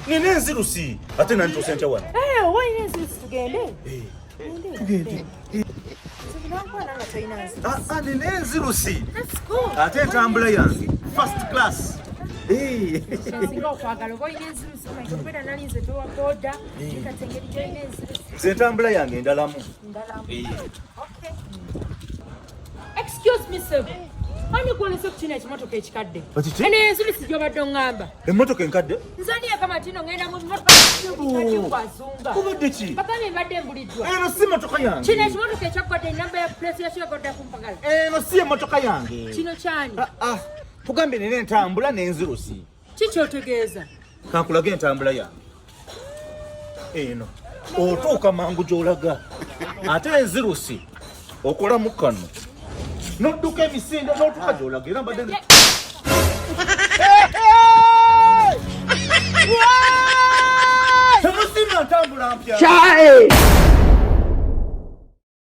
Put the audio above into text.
Enzirusi. Ate nanto sente wana. Why Enzirusi tugende? Tugende. Enzirusi. Let's go. Ate ntambula yange. First class. Singa okwagala oba olina Enzirusi omaitobeera nalinze towakoda nikatengeri gyolina Enzirusi. Sentambula yange ndalamu. Okay. Excuse me, sir. Ani kuolese kuchina ekimotoka ekikadde. Ene Enzirusi gy'obadde oŋŋamba. Emmotoka enkadde? Nzani akamatino ngenda mu mmotoka kwazunga. Kubadde ki? Bakame mbadde embuliddwa. Eno si mmotoka yange. Kino ekimotoka ekyakodde enamba ya pulesi yakyo yakodde kumpagala. Eno si emmotoka yange. Kino kyani? Tugambye nina entambula n'Enzirusi. Ki ky'otegeeza? Kankulage entambula yange. Eno otuuka mangu gy'olaga. Ate Enzirusi okolamu kano. N'odduka emisinde n'otuuka gy'olaga era mbadde temusinga ntambula mpya.